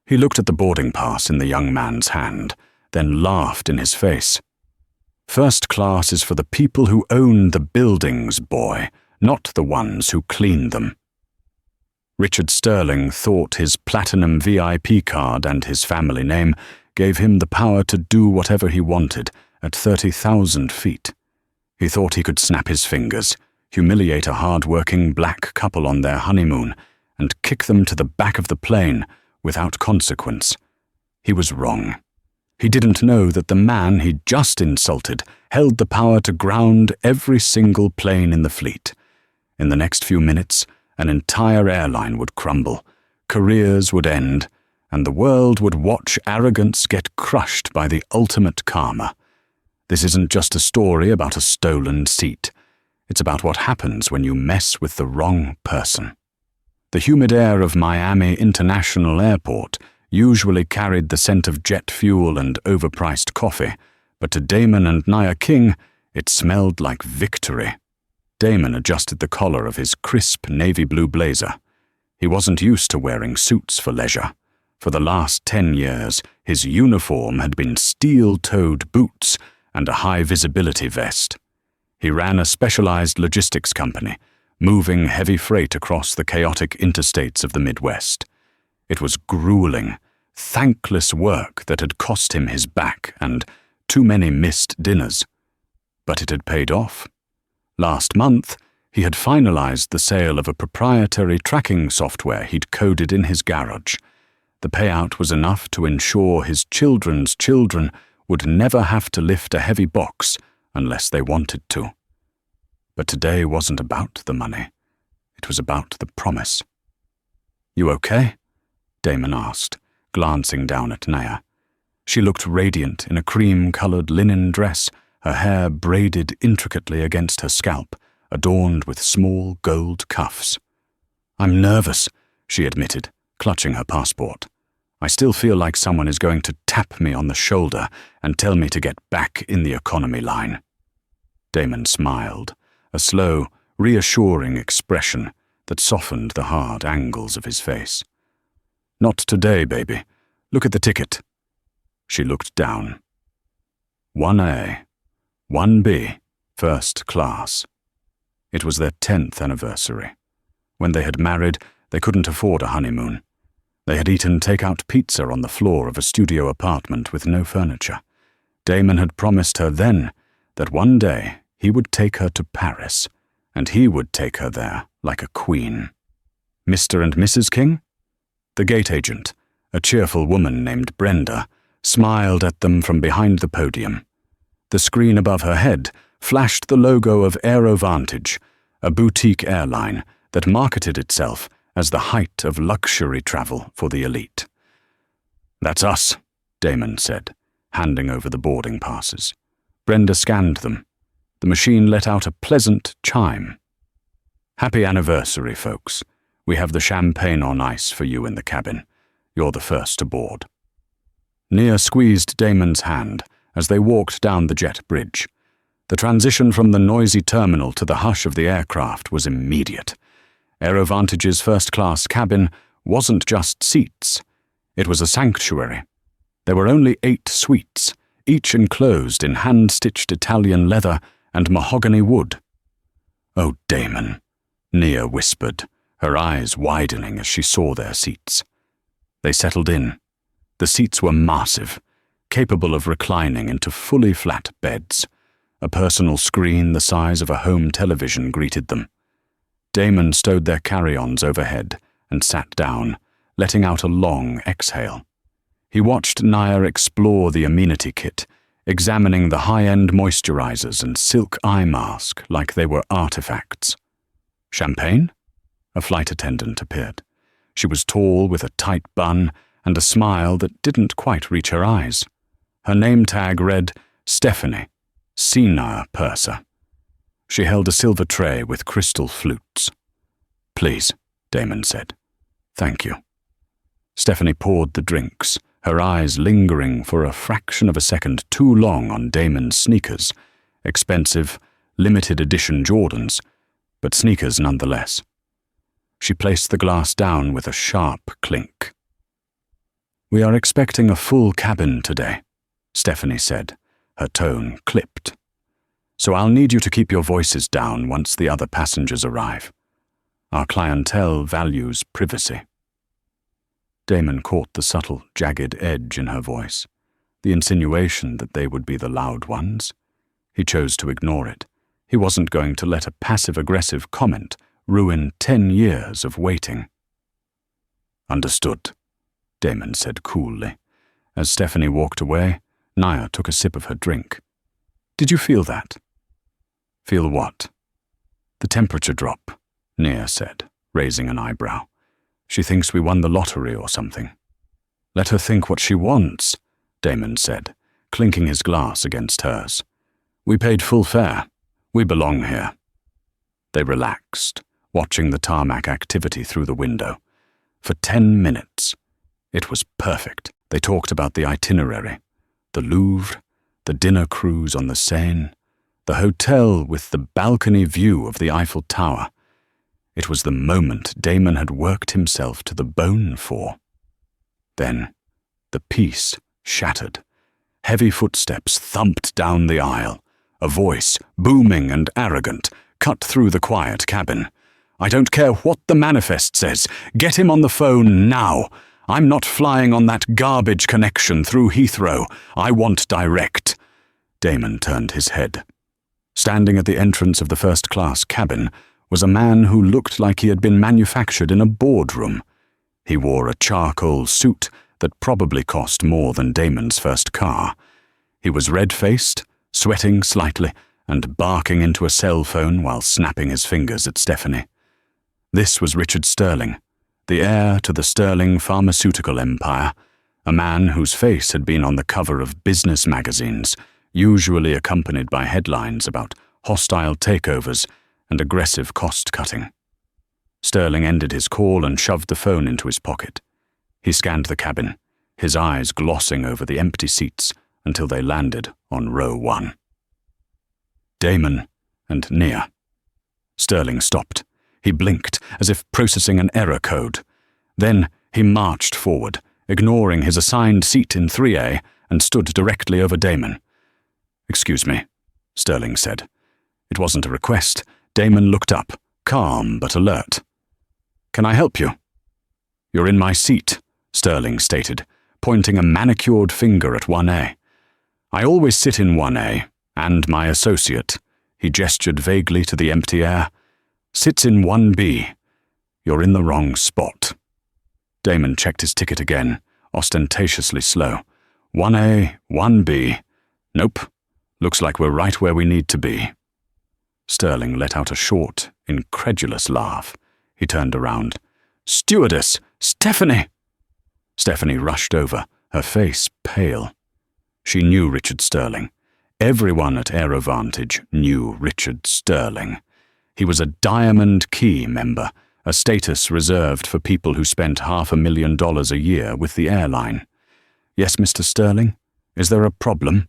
He looked at the boarding pass in the young man's hand, then laughed in his face. "First class is for the people who own the buildings, boy, not the ones who clean them." Richard Sterling thought his platinum VIP card and his family name gave him the power to do whatever he wanted at 30,000 feet. He thought he could snap his fingers, humiliate a hard-working black couple on their honeymoon, and kick them to the back of the plane without consequence. He was wrong. He didn't know that the man he'd just insulted held the power to ground every single plane in the fleet. In the next few minutes, an entire airline would crumble, careers would end, and the world would watch arrogance get crushed by the ultimate karma. This isn't just a story about a stolen seat. It's about what happens when you mess with the wrong person. The humid air of Miami International Airport usually carried the scent of jet fuel and overpriced coffee, but to Damon and Nia King, it smelled like victory. Damon adjusted the collar of his crisp navy blue blazer. He wasn't used to wearing suits for leisure. For the last 10 years, his uniform had been steel-toed boots and a high-visibility vest. He ran a specialized logistics company, moving heavy freight across the chaotic interstates of the Midwest. It was grueling, thankless work that had cost him his back and too many missed dinners. But it had paid off. Last month, he had finalized the sale of a proprietary tracking software he'd coded in his garage. The payout was enough to ensure his children's children would never have to lift a heavy box unless they wanted to. But today wasn't about the money. It was about the promise. "You okay?" Damon asked, glancing down at Nia. She looked radiant in a cream-colored linen dress, her hair braided intricately against her scalp, adorned with small gold cuffs. "I'm nervous," she admitted, clutching her passport. "I still feel like someone is going to tap me on the shoulder and tell me to get back in the economy line." Damon smiled, a slow, reassuring expression that softened the hard angles of his face. "Not today, baby. Look at the ticket." She looked down. 1A, 1B, first class. It was their 10th anniversary. When they had married, they couldn't afford a honeymoon. They had eaten take-out pizza on the floor of a studio apartment with no furniture. Damon had promised her then that one day he would take her to Paris, and he would take her there like a queen. "Mr. and Mrs. King?" The gate agent, a cheerful woman named Brenda, smiled at them from behind the podium. The screen above her head flashed the logo of AeroVantage, a boutique airline that marketed itself as the height of luxury travel for the elite. "That's us," Damon said, handing over the boarding passes. Brenda scanned them. The machine let out a pleasant chime. "Happy anniversary, folks. We have the champagne on ice for you in the cabin. You're the first aboard." Nia squeezed Damon's hand as they walked down the jet bridge. The transition from the noisy terminal to the hush of the aircraft was immediate. AeroVantage's first-class cabin wasn't just seats. It was a sanctuary. There were only 8 suites, each enclosed in hand-stitched Italian leather and mahogany wood. "Oh, Damon," Nia whispered, her eyes widening as she saw their seats. They settled in. The seats were massive, capable of reclining into fully flat beds. A personal screen the size of a home television greeted them. Damon stowed their carry-ons overhead and sat down, letting out a long exhale. He watched Nia explore the amenity kit, examining the high-end moisturizers and silk eye mask like they were artifacts. "Champagne?" A flight attendant appeared. She was tall with a tight bun and a smile that didn't quite reach her eyes. Her name tag read Stephanie, Senior Purser. She held a silver tray with crystal flutes. "Please," Damon said. "Thank you." Stephanie poured the drinks, her eyes lingering for a fraction of a second too long on Damon's sneakers, expensive, limited edition Jordans, but sneakers nonetheless. She placed the glass down with a sharp clink. "We are expecting a full cabin today," Stephanie said, her tone clipped. "So I'll need you to keep your voices down once the other passengers arrive. Our clientele values privacy." Damon caught the subtle, jagged edge in her voice, the insinuation that they would be the loud ones. He chose to ignore it. He wasn't going to let a passive-aggressive comment ruin 10 years of waiting. "Understood," Damon said coolly. As Stephanie walked away, Naya took a sip of her drink. "Did you feel that?" "Feel what?" "The temperature drop," Nia said, raising an eyebrow. "She thinks we won the lottery or something." "Let her think what she wants," Damon said, clinking his glass against hers. "We paid full fare. We belong here." They relaxed, watching the tarmac activity through the window. For 10 minutes. It was perfect. They talked about the itinerary, the Louvre, the dinner cruise on the Seine, the hotel with the balcony view of the Eiffel Tower. It was the moment Damon had worked himself to the bone for. Then, the peace shattered. Heavy footsteps thumped down the aisle. A voice, booming and arrogant, cut through the quiet cabin. "I don't care what the manifest says. Get him on the phone now. I'm not flying on that garbage connection through Heathrow. I want direct." Damon turned his head. Standing at the entrance of the first-class cabin was a man who looked like he had been manufactured in a boardroom. He wore a charcoal suit that probably cost more than Damon's first car. He was red-faced, sweating slightly, and barking into a cell phone while snapping his fingers at Stephanie. This was Richard Sterling, the heir to the Sterling pharmaceutical empire, a man whose face had been on the cover of business magazines, usually accompanied by headlines about hostile takeovers and aggressive cost-cutting. Sterling ended his call and shoved the phone into his pocket. He scanned the cabin, his eyes glossing over the empty seats until they landed on row 1. Damon and Nia. Sterling stopped. He blinked, as if processing an error code. Then he marched forward, ignoring his assigned seat in 3A, and stood directly over Damon. "Excuse me," Sterling said. It wasn't a request. Damon looked up, calm but alert. "Can I help you?" "You're in my seat," Sterling stated, pointing a manicured finger at 1A. "I always sit in 1A, and my associate," he gestured vaguely to the empty air, "sits in 1B. You're in the wrong spot." Damon checked his ticket again, ostentatiously slow. 1A, 1B. "Nope. Looks like we're right where we need to be." Sterling let out a short, incredulous laugh. He turned around. "Stewardess! Stephanie!" Stephanie rushed over, her face pale. She knew Richard Sterling. Everyone at AeroVantage knew Richard Sterling. He was a Diamond Key member, a status reserved for people who spent $500,000 a year with the airline. "Yes, Mr. Sterling? Is there a problem?"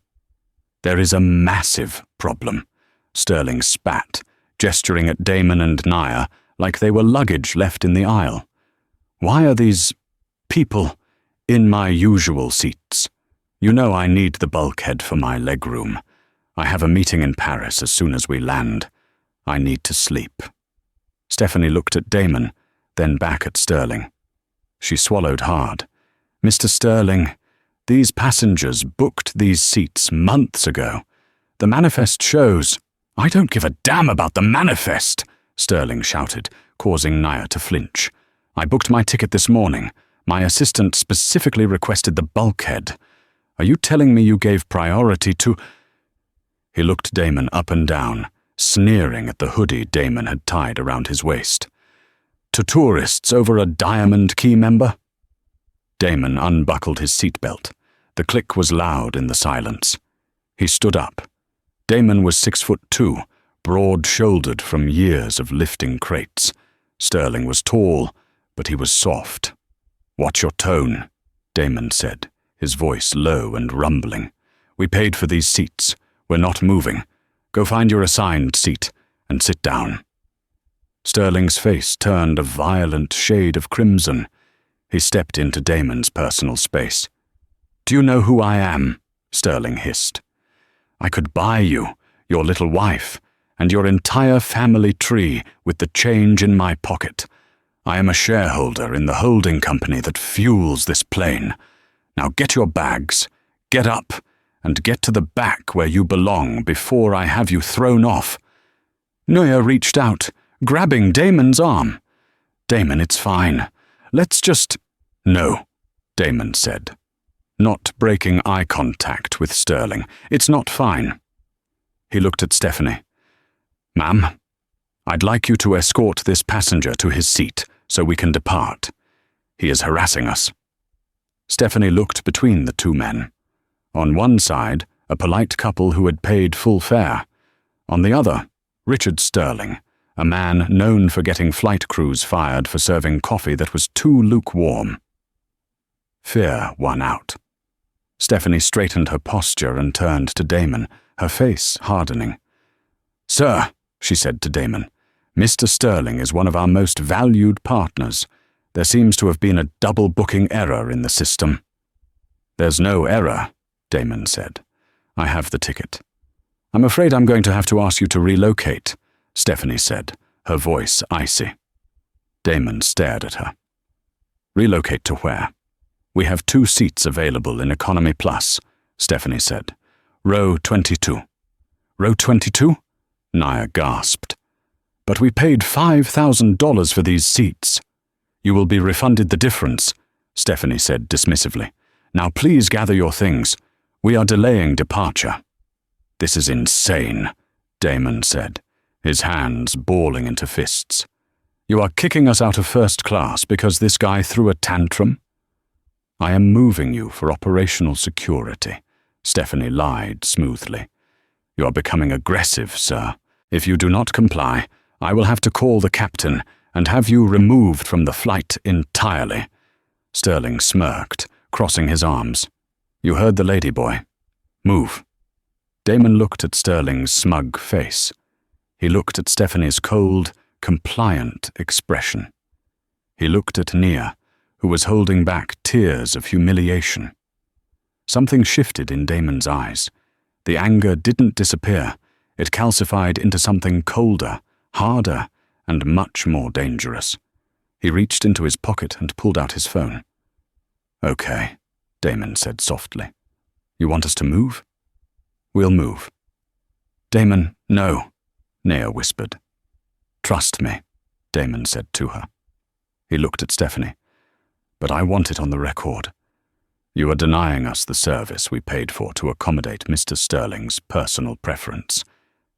"There is a massive problem," Sterling spat, gesturing at Damon and Naya like they were luggage left in the aisle. "Why are these people in my usual seats? You know I need the bulkhead for my legroom. I have a meeting in Paris as soon as we land. I need to sleep." Stephanie looked at Damon, then back at Sterling. She swallowed hard. "Mr. Sterling, these passengers booked these seats months ago. The manifest shows—" "I don't give a damn about the manifest," Sterling shouted, causing Naya to flinch. "I booked my ticket this morning. My assistant specifically requested the bulkhead. Are you telling me you gave priority to—" He looked Damon up and down, sneering at the hoodie Damon had tied around his waist. "To tourists over a Diamond Key member?" Damon unbuckled his seatbelt. The click was loud in the silence. He stood up. Damon was 6'2", broad-shouldered from years of lifting crates. Sterling was tall, but he was soft. "Watch your tone," Damon said, his voice low and rumbling. "We paid for these seats. We're not moving. Go find your assigned seat and sit down." Sterling's face turned a violent shade of crimson. He stepped into Damon's personal space. "Do you know who I am?" Sterling hissed. "I could buy you, your little wife, and your entire family tree with the change in my pocket. I am a shareholder in the holding company that fuels this plane. Now get your bags, get up, and get to the back where you belong before I have you thrown off." Neuer reached out, grabbing Damon's arm. "Damon, it's fine. Let's just—" "No," Damon said, not breaking eye contact with Sterling. "It's not fine." He looked at Stephanie. "Ma'am, I'd like you to escort this passenger to his seat so we can depart. He is harassing us." Stephanie looked between the two men. On one side, a polite couple who had paid full fare. On the other, Richard Sterling, a man known for getting flight crews fired for serving coffee that was too lukewarm. Fear won out. Stephanie straightened her posture and turned to Damon, her face hardening. "Sir," she said to Damon, "Mr. Sterling is one of our most valued partners. There seems to have been a double-booking error in the system." "There's no error," Damon said. "I have the ticket." "I'm afraid I'm going to have to ask you to relocate," Stephanie said, her voice icy. Damon stared at her. "Relocate to where?" "We have 2 seats available in Economy Plus," Stephanie said. "Row 22. "Row 22? Neuer gasped. "But we paid $5,000 for these seats." "You will be refunded the difference," Stephanie said dismissively. "Now please gather your things. We are delaying departure." "This is insane," Damon said, his hands balling into fists. "You are kicking us out of first class because this guy threw a tantrum?" "I am moving you for operational security," Stephanie lied smoothly. "You are becoming aggressive, sir. If you do not comply, I will have to call the captain and have you removed from the flight entirely." Sterling smirked, crossing his arms. "You heard the lady, boy. Move." Damon looked at Sterling's smug face. He looked at Stephanie's cold, compliant expression. He looked at Nia, who was holding back tears of humiliation. Something shifted in Damon's eyes. The anger didn't disappear. It calcified into something colder, harder, and much more dangerous. He reached into his pocket and pulled out his phone. "Okay," Damon said softly. "You want us to move?" "We'll move." "Damon, no," Nia whispered. "Trust me," Damon said to her. He looked at Stephanie. "But I want it on the record. You are denying us the service we paid for to accommodate Mr. Sterling's personal preference.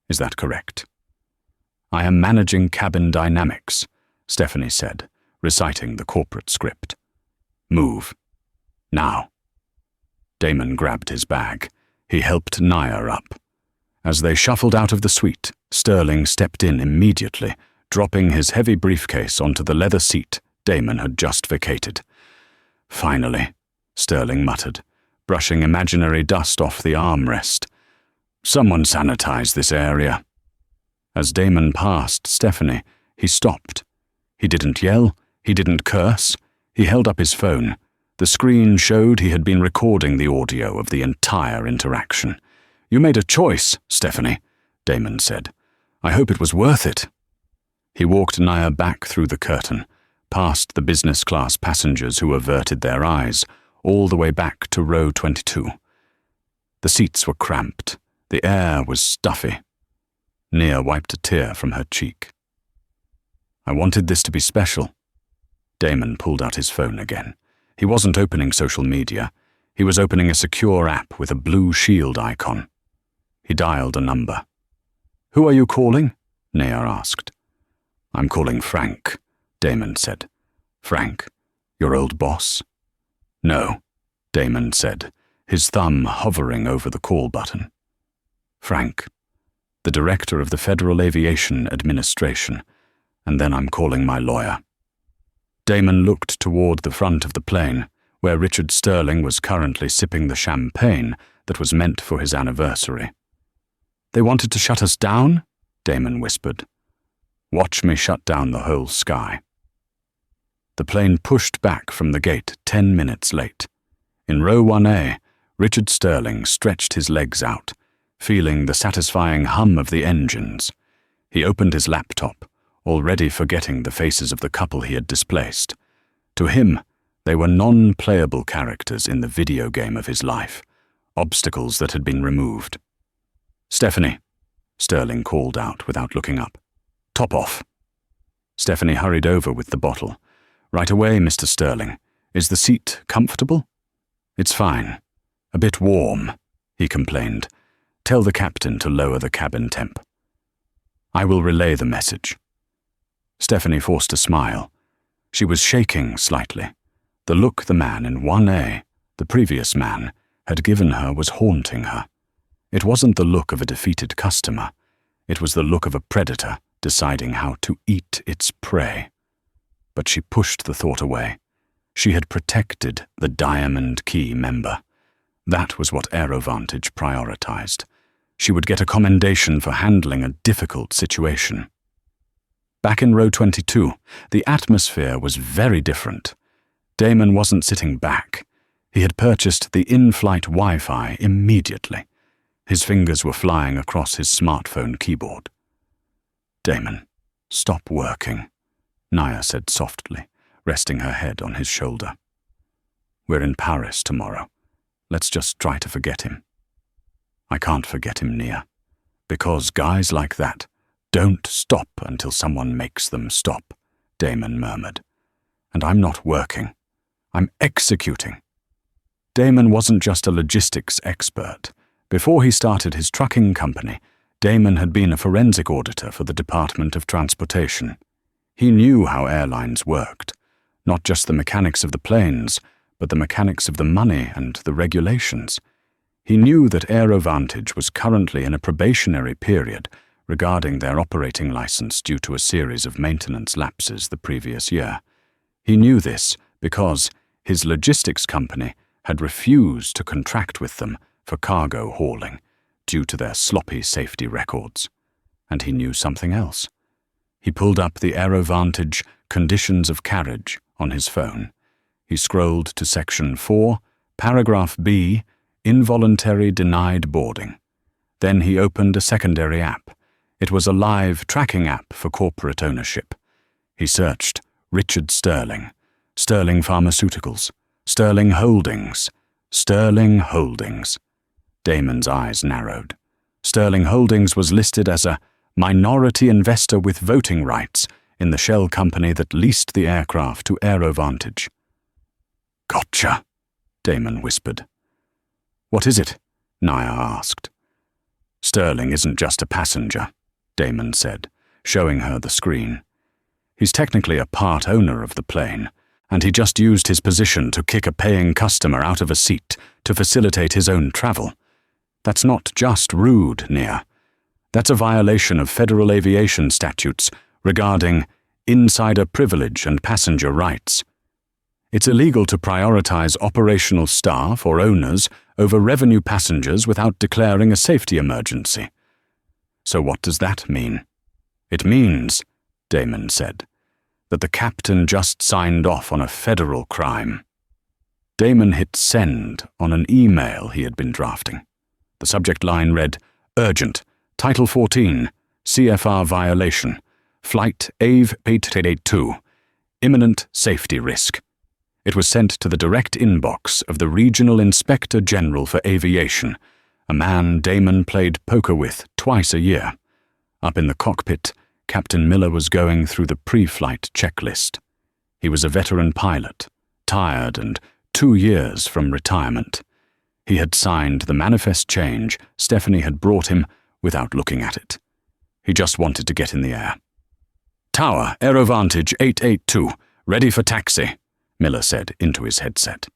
Is that correct?" "I am managing cabin dynamics," Stephanie said, reciting the corporate script. "Move. Now." Damon grabbed his bag. He helped Nia up. As they shuffled out of the suite, Sterling stepped in immediately, dropping his heavy briefcase onto the leather seat Damon had just vacated. "Finally," Sterling muttered, brushing imaginary dust off the armrest. "Someone sanitize this area." As Damon passed Stephanie, he stopped. He didn't yell, he didn't curse. He held up his phone. The screen showed he had been recording the audio of the entire interaction. "You made a choice, Stephanie," Damon said. "I hope it was worth it." He walked Nia back through the curtain, past the business-class passengers who averted their eyes, all the way back to row 22. The seats were cramped. The air was stuffy. Nia wiped a tear from her cheek. "I wanted this to be special." Damon pulled out his phone again. He wasn't opening social media. He was opening a secure app with a blue shield icon. He dialed a number. "Who are you calling?" Nia asked. "I'm calling Frank," Damon said. "Frank, your old boss?" "No," Damon said, his thumb hovering over the call button. "Frank, the director of the Federal Aviation Administration, and then I'm calling my lawyer." Damon looked toward the front of the plane, where Richard Sterling was currently sipping the champagne that was meant for his anniversary. "They wanted to shut us down?" Damon whispered. "Watch me shut down the whole sky." The plane pushed back from the gate 10 minutes late. In row 1A, Richard Sterling stretched his legs out, feeling the satisfying hum of the engines. He opened his laptop, already forgetting the faces of the couple he had displaced. To him, they were non-playable characters in the video game of his life, obstacles that had been removed. "Stephanie," Sterling called out without looking up. "Top off." Stephanie hurried over with the bottle. "Right away, Mr. Sterling. Is the seat comfortable?" "It's fine. A bit warm," he complained. "Tell the captain to lower the cabin temp." "I will relay the message." Stephanie forced a smile. She was shaking slightly. The look the man in 1A, the previous man, had given her was haunting her. It wasn't the look of a defeated customer. It was the look of a predator deciding how to eat its prey. But she pushed the thought away. She had protected the Diamond Key member. That was what AeroVantage prioritized. She would get a commendation for handling a difficult situation. Back in row 22, the atmosphere was very different. Damon wasn't sitting back. He had purchased the in-flight Wi-Fi immediately. His fingers were flying across his smartphone keyboard. "Damon, stop working," Naya said softly, resting her head on his shoulder. "We're in Paris tomorrow. Let's just try to forget him." "I can't forget him, Nia, because guys like that don't stop until someone makes them stop," Damon murmured. "And I'm not working. I'm executing." Damon wasn't just a logistics expert. Before he started his trucking company, Damon had been a forensic auditor for the Department of Transportation. He knew how airlines worked, not just the mechanics of the planes, but the mechanics of the money and the regulations. He knew that AeroVantage was currently in a probationary period regarding their operating license due to a series of maintenance lapses the previous year. He knew this because his logistics company had refused to contract with them for cargo hauling due to their sloppy safety records. And he knew something else. He pulled up the AeroVantage Conditions of Carriage on his phone. He scrolled to Section 4, Paragraph B, Involuntary Denied Boarding. Then he opened a secondary app. It was a live tracking app for corporate ownership. He searched Richard Sterling, Sterling Pharmaceuticals, Sterling Holdings, Sterling Holdings. Damon's eyes narrowed. Sterling Holdings was listed as a minority investor with voting rights in the shell company that leased the aircraft to AeroVantage. "Gotcha," Damon whispered. "What is it?" Naya asked. "Sterling isn't just a passenger," Damon said, showing her the screen. "He's technically a part owner of the plane, and he just used his position to kick a paying customer out of a seat to facilitate his own travel. That's not just rude, Nia. That's a violation of federal aviation statutes regarding insider privilege and passenger rights. It's illegal to prioritize operational staff or owners over revenue passengers without declaring a safety emergency. So what does that mean?" "It means," Damon said, "that the captain just signed off on a federal crime." Damon hit send on an email he had been drafting. The subject line read, "Urgent, Title 14, CFR violation, Flight AVE 882, imminent safety risk." It was sent to the direct inbox of the Regional Inspector General for Aviation, a man Damon played poker with twice a year. Up in the cockpit, Captain Miller was going through the pre-flight checklist. He was a veteran pilot, tired and 2 years from retirement. He had signed the manifest change Stephanie had brought him without looking at it. He just wanted to get in the air. "Tower, AeroVantage 882, ready for taxi," Miller said into his headset.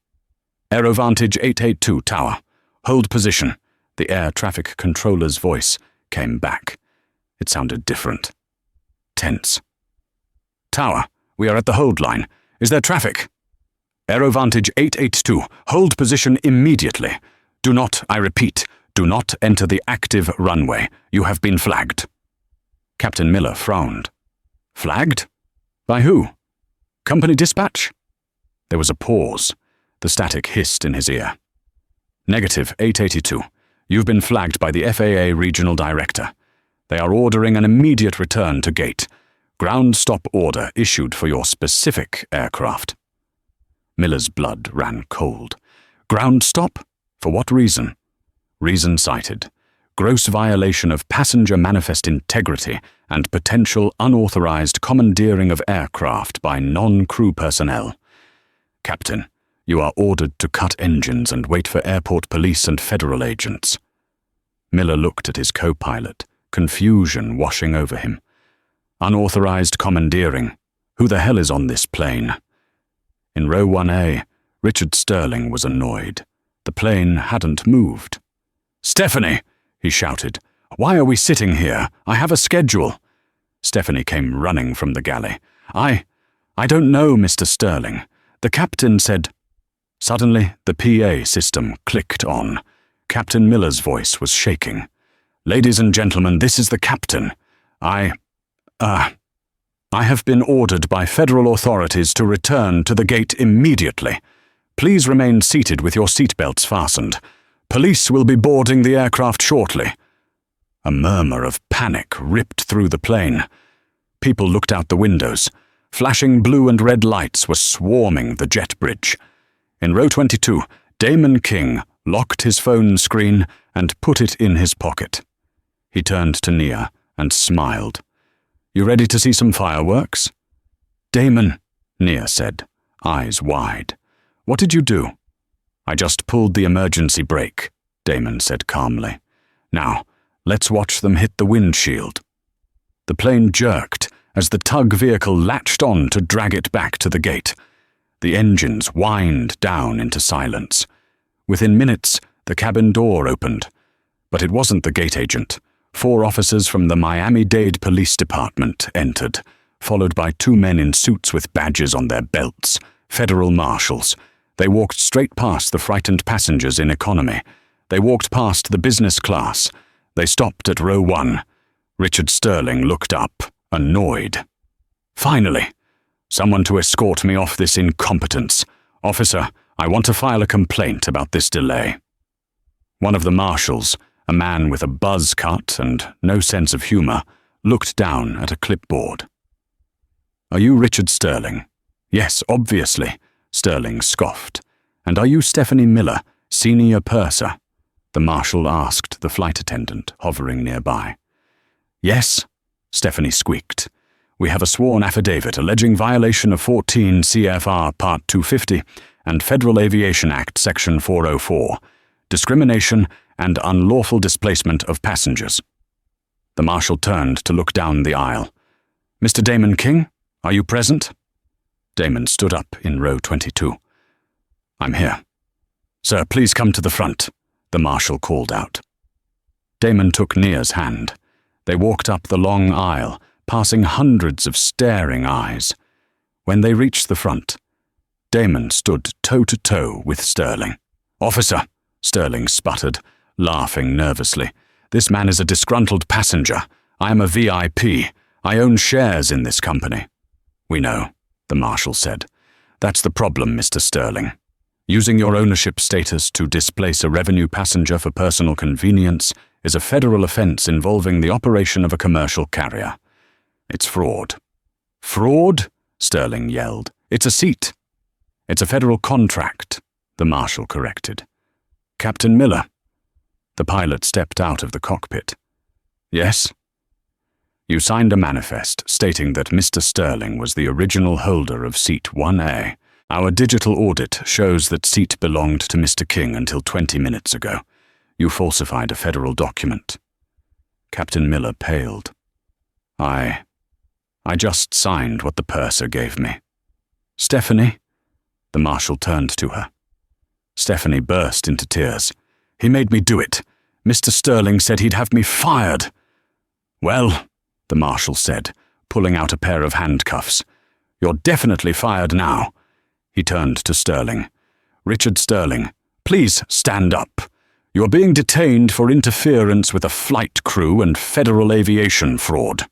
"AeroVantage 882, Tower. Hold position." The air traffic controller's voice came back. It sounded different. Tense. "Tower, we are at the hold line. Is there traffic?" "AeroVantage 882, hold position immediately. Do not, I repeat, do not enter the active runway. You have been flagged." Captain Miller frowned. "Flagged? By who?" Company dispatch? There was a pause. The static hissed in his ear. Negative 882. You've been flagged by the FAA Regional Director. They are ordering an immediate return to gate. Ground stop order issued for your specific aircraft. Miller's blood ran cold. Ground stop? For what reason? Reason cited. Gross violation of passenger manifest integrity and potential unauthorized commandeering of aircraft by non-crew personnel. Captain, you are ordered to cut engines and wait for airport police and federal agents. Miller looked at his co-pilot, confusion washing over him. Unauthorized commandeering. Who the hell is on this plane? In row 1A, Richard Sterling was annoyed. The plane hadn't moved. Stephanie, he shouted. Why are we sitting here? I have a schedule. Stephanie came running from the galley. I don't know, Mr. Sterling. The captain said... Suddenly, the PA system clicked on. Captain Miller's voice was shaking. Ladies and gentlemen, this is the captain. I have been ordered by federal authorities to return to the gate immediately. Please remain seated with your seatbelts fastened. Police will be boarding the aircraft shortly. A murmur of panic ripped through the plane. People looked out the windows. Flashing blue and red lights were swarming the jet bridge. In row 22, Damon King locked his phone screen and put it in his pocket. He turned to Nia and smiled. You ready to see some fireworks? Damon, Nia said, eyes wide. What did you do? I just pulled the emergency brake, Damon said calmly. Now, let's watch them hit the windshield. The plane jerked as the tug vehicle latched on to drag it back to the gate. The engines whined down into silence. Within minutes, the cabin door opened. But it wasn't the gate agent. 4 officers from the Miami-Dade Police Department entered, followed by 2 men in suits with badges on their belts, federal marshals. They walked straight past the frightened passengers in economy. They walked past the business class. They stopped at row 1. Richard Sterling looked up, annoyed. Finally, someone to escort me off this incompetence. Officer, I want to file a complaint about this delay. One of the marshals, a man with a buzz cut and no sense of humor, looked down at a clipboard. Are you Richard Sterling? Yes, obviously, Sterling scoffed. And are you Stephanie Miller, senior purser? The marshal asked the flight attendant, hovering nearby. Yes, Stephanie squeaked. We have a sworn affidavit alleging violation of 14 CFR Part 250 and Federal Aviation Act Section 404, discrimination and unlawful displacement of passengers. The marshal turned to look down the aisle. Mr. Damon King, are you present? Damon stood up in row 22. I'm here. Sir, please come to the front, the marshal called out. Damon took Nia's hand. They walked up the long aisle, passing hundreds of staring eyes. When they reached the front, Damon stood toe-to-toe with Sterling. Officer, Sterling sputtered, laughing nervously. This man is a disgruntled passenger. I am a VIP. I own shares in this company. We know, the marshal said. That's the problem, Mr. Sterling. Using your ownership status to displace a revenue passenger for personal convenience is a federal offense involving the operation of a commercial carrier. It's fraud. Fraud? Sterling yelled. It's a seat. It's a federal contract, the marshal corrected. Captain Miller. The pilot stepped out of the cockpit. Yes? You signed a manifest stating that Mr. Sterling was the original holder of seat 1A. Our digital audit shows that seat belonged to Mr. King until 20 minutes ago. You falsified a federal document. Captain Miller paled. I just signed what the purser gave me. Stephanie? The marshal turned to her. Stephanie burst into tears. He made me do it. Mr. Sterling said he'd have me fired. Well, the marshal said, pulling out a pair of handcuffs. You're definitely fired now. He turned to Sterling. Richard Sterling, please stand up. You are being detained for interference with a flight crew and federal aviation fraud.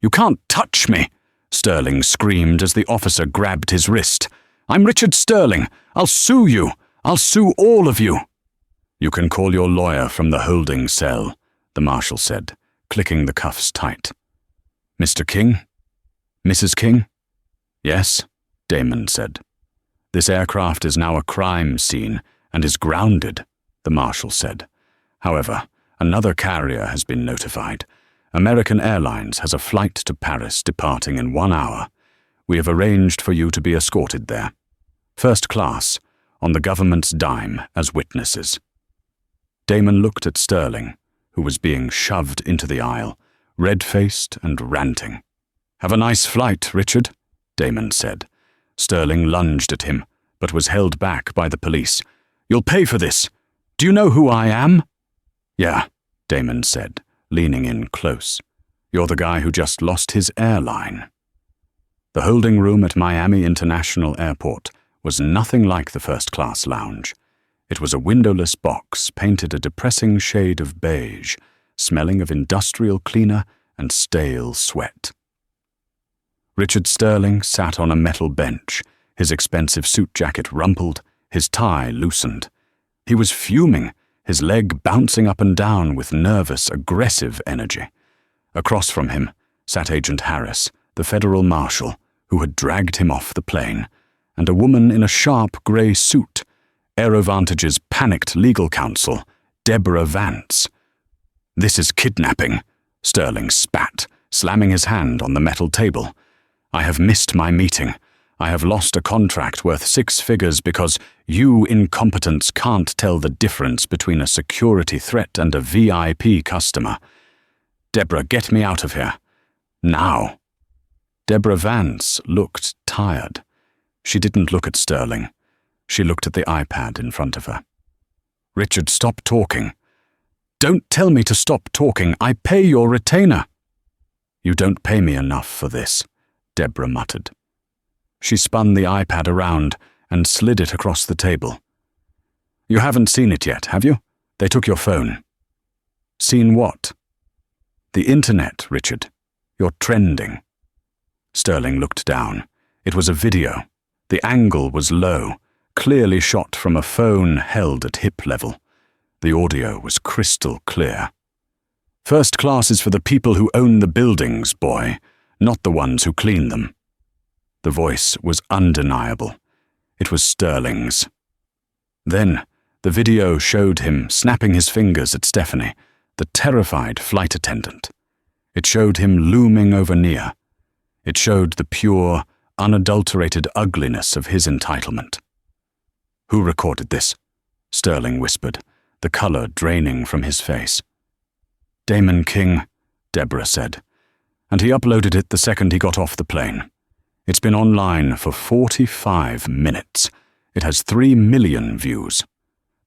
You can't touch me, Sterling screamed as the officer grabbed his wrist. "I'm Richard Sterling. I'll sue you. I'll sue all of you." "You can call your lawyer from the holding cell," the marshal said, clicking the cuffs tight. "Mr. King? Mrs. King?" "Yes," Damon said. "This aircraft is now a crime scene and is grounded," the marshal said. "However, another carrier has been notified. American Airlines has a flight to Paris departing in 1 hour. We have arranged for you to be escorted there. First class, on the government's dime as witnesses." Damon looked at Sterling, who was being shoved into the aisle, red-faced and ranting. "Have a nice flight, Richard," Damon said. Sterling lunged at him, but was held back by the police. "You'll pay for this. Do you know who I am?" "Yeah," Damon said, leaning in close. "You're the guy who just lost his airline." The holding room at Miami International Airport was nothing like the first-class lounge. It was a windowless box painted a depressing shade of beige, smelling of industrial cleaner and stale sweat. Richard Sterling sat on a metal bench, his expensive suit jacket rumpled, his tie loosened. He was fuming, his leg bouncing up and down with nervous, aggressive energy. Across from him sat Agent Harris, the federal marshal, who had dragged him off the plane, and a woman in a sharp grey suit, Aerovantage's panicked legal counsel, Deborah Vance. "This is kidnapping," Sterling spat, slamming his hand on the metal table. "I have missed my meeting. I have lost a contract worth 6 figures because you incompetents can't tell the difference between a security threat and a VIP customer. Deborah, get me out of here. Now." Deborah Vance looked tired. She didn't look at Sterling. She looked at the iPad in front of her. "Richard, stop talking." "Don't tell me to stop talking. I pay your retainer." "You don't pay me enough for this," Deborah muttered. She spun the iPad around and slid it across the table. "You haven't seen it yet, have you? They took your phone." "Seen what?" "The internet, Richard. You're trending." Sterling looked down. It was a video. The angle was low, clearly shot from a phone held at hip level. The audio was crystal clear. "First class is for the people who own the buildings, boy, not the ones who clean them." The voice was undeniable. It was Sterling's. Then, the video showed him snapping his fingers at Stephanie, the terrified flight attendant. It showed him looming over Nia. It showed the pure, unadulterated ugliness of his entitlement. "Who recorded this?" Sterling whispered, the color draining from his face. "Damon King," Deborah said, "and he uploaded it the second he got off the plane. It's been online for 45 minutes. It has 3 million views.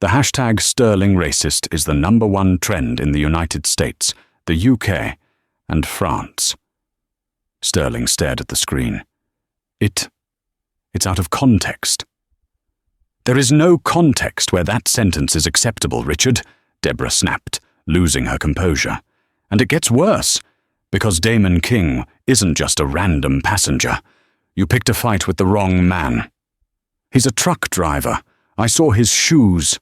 The hashtag Sterling Racist is the #1 trend in the United States, the UK, and France." Sterling stared at the screen. It's out of context." "There is no context where that sentence is acceptable, Richard," Deborah snapped, losing her composure. "And it gets worse, because Damon King isn't just a random passenger. You picked a fight with the wrong man. He's a truck driver. I saw his shoes."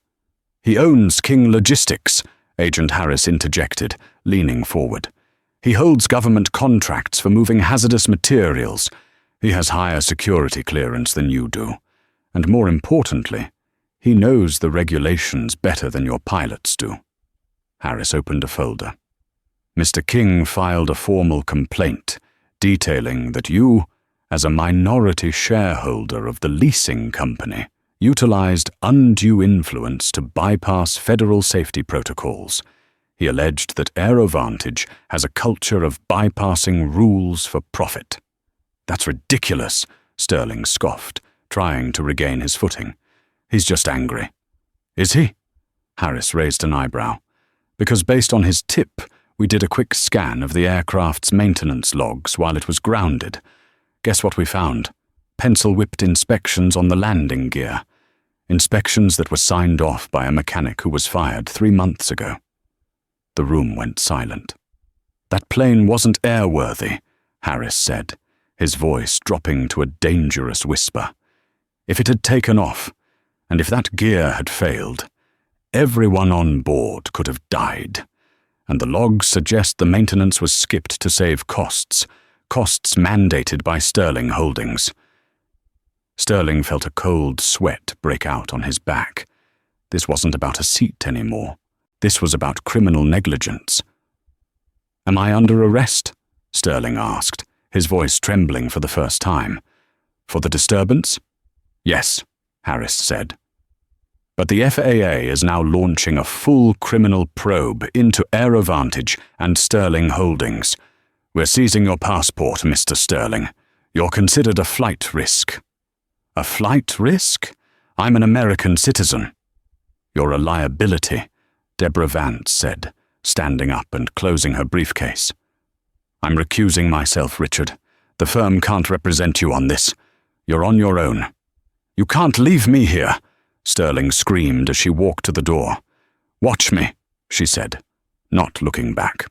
"He owns King Logistics," Agent Harris interjected, leaning forward. "He holds government contracts for moving hazardous materials. He has higher security clearance than you do. And more importantly, he knows the regulations better than your pilots do." Harris opened a folder. "Mr. King filed a formal complaint detailing that you, as a minority shareholder of the leasing company, utilized undue influence to bypass federal safety protocols. He alleged that Airovantage has a culture of bypassing rules for profit." "That's ridiculous," Sterling scoffed, trying to regain his footing. "He's just angry." "Is he?" Harris raised an eyebrow. "Because based on his tip, we did a quick scan of the aircraft's maintenance logs while it was grounded. Guess what we found? Pencil-whipped inspections on the landing gear. Inspections that were signed off by a mechanic who was fired 3 months ago." The room went silent. "That plane wasn't airworthy," Harris said, his voice dropping to a dangerous whisper. If it had taken off, and if that gear had failed, everyone on board could have died, and the logs suggest the maintenance was skipped to save costs mandated by Sterling Holdings. Sterling felt a cold sweat break out on his back. This wasn't about a seat anymore. This was about criminal negligence. "Am I under arrest?" Sterling asked, his voice trembling for the first time. "For the disturbance?" "Yes," Harris said. "But the FAA is now launching a full criminal probe into AeroVantage and Sterling Holdings. We're seizing your passport, Mr. Sterling. You're considered a flight risk." "A flight risk? I'm an American citizen." "You're a liability," Deborah Vance said, standing up and closing her briefcase. "I'm recusing myself, Richard. The firm can't represent you on this. You're on your own." "You can't leave me here," Sterling screamed as she walked to the door. "Watch me," she said, not looking back.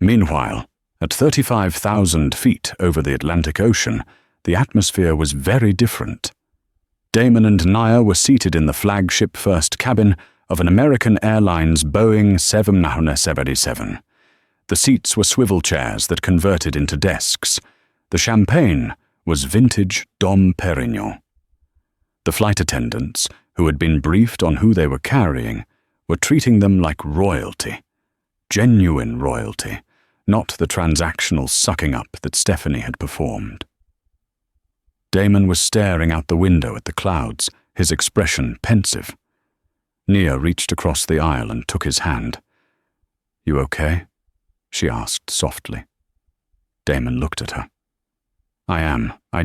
Meanwhile, at 35,000 feet over the Atlantic Ocean, the atmosphere was very different. Damon and Naya were seated in the flagship first cabin of an American Airlines Boeing 777. The seats were swivel chairs that converted into desks. The champagne was vintage Dom Perignon. The flight attendants, who had been briefed on who they were carrying, were treating them like royalty. Genuine royalty, not the transactional sucking up that Stephanie had performed. Damon was staring out the window at the clouds, his expression pensive. Nia reached across the aisle and took his hand. "You okay?" she asked softly. Damon looked at her. "I am. I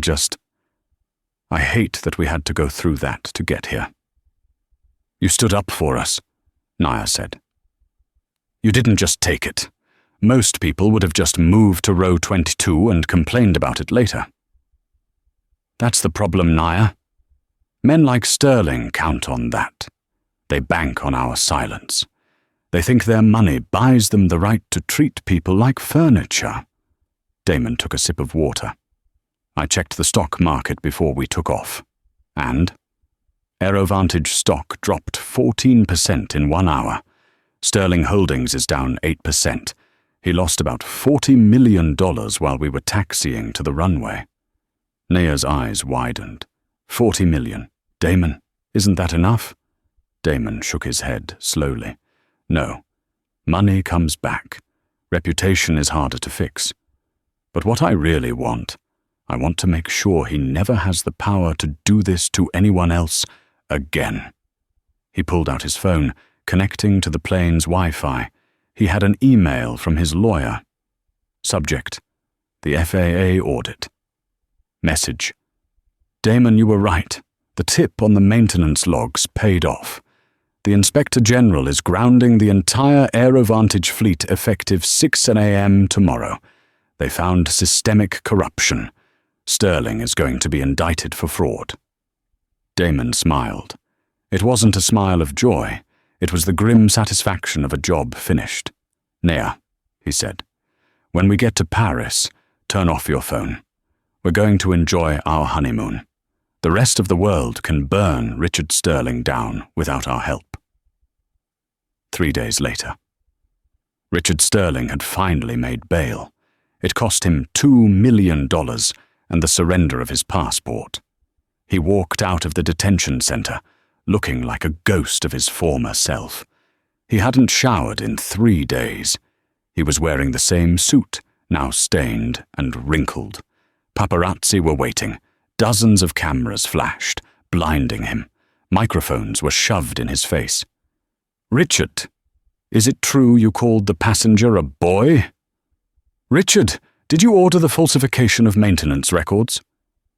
hate that we had to go through that to get here." "You stood up for us," Nia said. "You didn't just take it. Most people would have just moved to row 22 and complained about it later." "That's the problem, Nia. Men like Sterling count on that. They bank on our silence. They think their money buys them the right to treat people like furniture." Damon took a sip of water. "I checked the stock market before we took off. And AeroVantage stock dropped 14% in 1 hour. Sterling Holdings is down 8%. He lost about $40 million while we were taxiing to the runway." Nia's eyes widened. 40 million. "Damon, isn't that enough?" Damon shook his head slowly. "No. Money comes back. Reputation is harder to fix. But what I really want, I want to make sure he never has the power to do this to anyone else again." He pulled out his phone, connecting to the plane's Wi-Fi. He had an email from his lawyer. Subject: the FAA audit. Message: "Damon, you were right. The tip on the maintenance logs paid off. The Inspector General is grounding the entire AeroVantage fleet effective 6 a.m. tomorrow. They found systemic corruption. Sterling is going to be indicted for fraud." Damon smiled. It wasn't a smile of joy. It was the grim satisfaction of a job finished. "Nia," he said, "when we get to Paris, turn off your phone. We're going to enjoy our honeymoon. The rest of the world can burn Richard Sterling down without our help." 3 days later. Richard Sterling had finally made bail. It cost him $2 million and the surrender of his passport. He walked out of the detention center, looking like a ghost of his former self. He hadn't showered in 3 days. He was wearing the same suit, now stained and wrinkled. Paparazzi were waiting. Dozens of cameras flashed, blinding him. Microphones were shoved in his face. "Richard, is it true you called the passenger a boy?" "Richard, did you order the falsification of maintenance records?"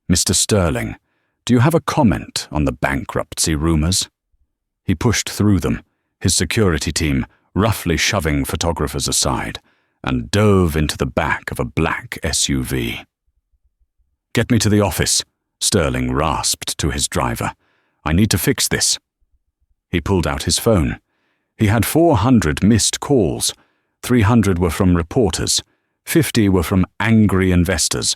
"Mr. Sterling, do you have a comment on the bankruptcy rumors?" He pushed through them, his security team roughly shoving photographers aside, and dove into the back of a black SUV. "Get me to the office," Sterling rasped to his driver. "I need to fix this." He pulled out his phone. He had 400 missed calls. 300 were from reporters, 50 were from angry investors,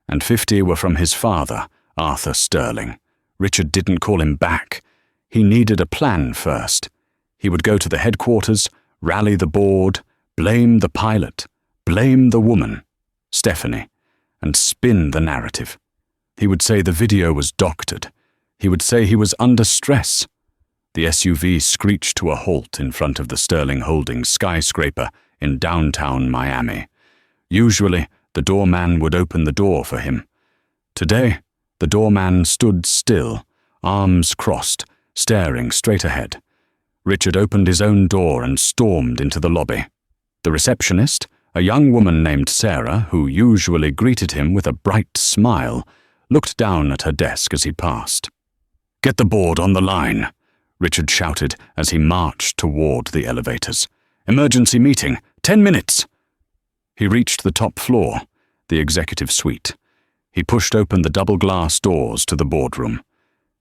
and 50 were from his father, Arthur Sterling. Richard didn't call him back. He needed a plan first. He would go to the headquarters, rally the board, blame the pilot, blame the woman, Stephanie, and spin the narrative. He would say the video was doctored. He would say he was under stress. The SUV screeched to a halt in front of the Sterling Holdings skyscraper in downtown Miami. Usually, the doorman would open the door for him. Today, the doorman stood still, arms crossed, staring straight ahead. Richard opened his own door and stormed into the lobby. The receptionist, a young woman named Sarah, who usually greeted him with a bright smile, looked down at her desk as he passed. "Get the board on the line," Richard shouted as he marched toward the elevators. "Emergency meeting, 10 minutes!" He reached the top floor, the executive suite. He pushed open the double-glass doors to the boardroom.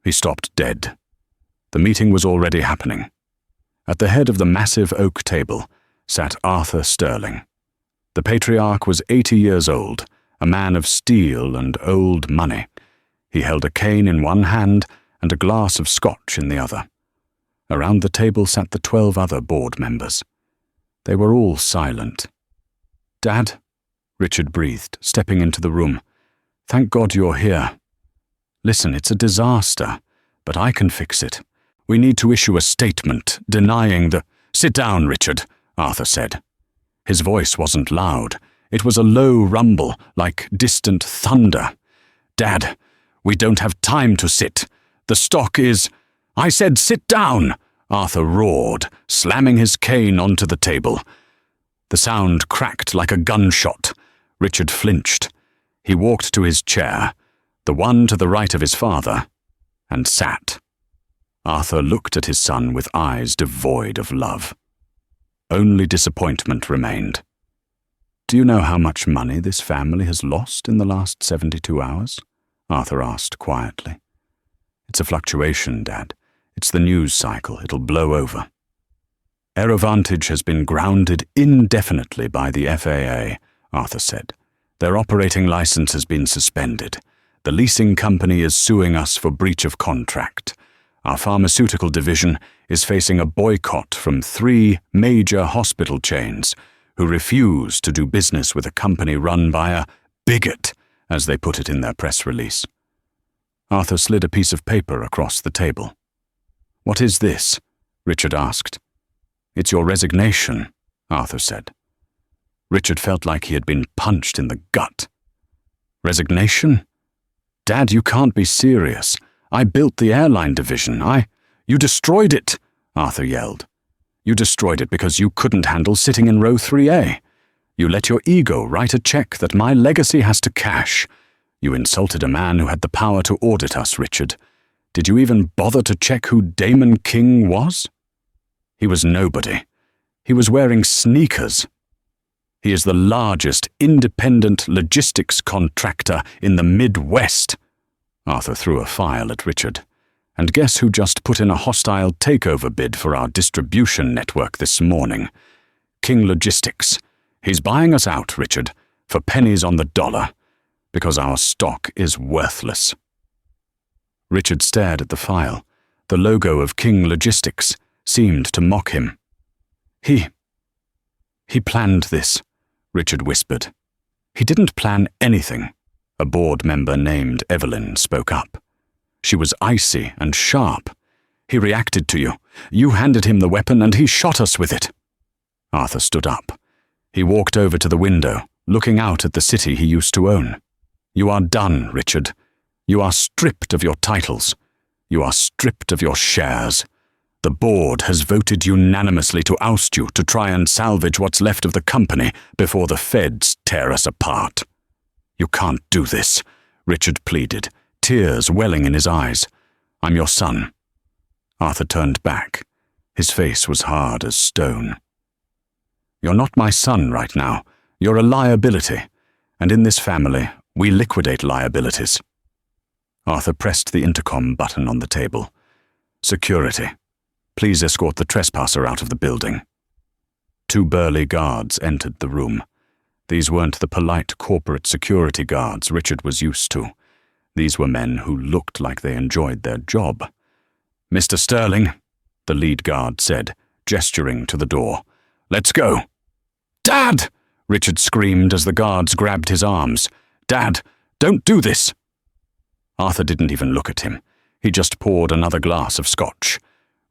He stopped dead. The meeting was already happening. At the head of the massive oak table sat Arthur Sterling. The patriarch was 80 years old, a man of steel and old money. He held a cane in one hand and a glass of scotch in the other. Around the table sat the 12 other board members. They were all silent. "Dad," Richard breathed, stepping into the room. "Thank God you're here. Listen, it's a disaster, but I can fix it. We need to issue a statement denying the—" "Sit down, Richard," Arthur said. His voice wasn't loud. It was a low rumble, like distant thunder. "Dad, we don't have time to sit. The stock is—" "I said sit down!" Arthur roared, slamming his cane onto the table. The sound cracked like a gunshot. Richard flinched. He walked to his chair, the one to the right of his father, and sat. Arthur looked at his son with eyes devoid of love. Only disappointment remained. "Do you know how much money this family has lost in the last 72 hours?" Arthur asked quietly. "It's a fluctuation, Dad. It's the news cycle. It'll blow over." "Aerovantage has been grounded indefinitely by the FAA," Arthur said. "Their operating license has been suspended. The leasing company is suing us for breach of contract. Our pharmaceutical division is facing a boycott from 3 major hospital chains who refuse to do business with a company run by a bigot, as they put it in their press release." Arthur slid a piece of paper across the table. "What is this?" Richard asked. "It's your resignation," Arthur said. Richard felt like he had been punched in the gut. "Resignation? Dad, you can't be serious. I built the airline division. You destroyed it," Arthur yelled. "You destroyed it because you couldn't handle sitting in row 3A. You let your ego write a check that my legacy has to cash. You insulted a man who had the power to audit us, Richard. Did you even bother to check who Damon King was? He was nobody. He was wearing sneakers. He is the largest independent logistics contractor in the Midwest." Arthur threw a file at Richard. "And guess who just put in a hostile takeover bid for our distribution network this morning? King Logistics. He's buying us out, Richard, for pennies on the dollar, because our stock is worthless." Richard stared at the file. The logo of King Logistics seemed to mock him. He planned this," Richard whispered. "He didn't plan anything." A board member named Evelyn spoke up. She was icy and sharp. "He reacted to you. You handed him the weapon and he shot us with it." Arthur stood up. He walked over to the window, looking out at the city he used to own. "You are done, Richard. You are stripped of your titles. You are stripped of your shares. The board has voted unanimously to oust you to try and salvage what's left of the company before the feds tear us apart." "You can't do this," Richard pleaded, tears welling in his eyes. "I'm your son." Arthur turned back. His face was hard as stone. "You're not my son right now. You're a liability. And in this family, we liquidate liabilities." Arthur pressed the intercom button on the table. "Security. Please escort the trespasser out of the building." 2 burly guards entered the room. These weren't the polite corporate security guards Richard was used to. These were men who looked like they enjoyed their job. "Mr. Sterling," the lead guard said, gesturing to the door. "Let's go." "Dad!" Richard screamed as the guards grabbed his arms. "Dad, don't do this!" Arthur didn't even look at him. He just poured another glass of scotch.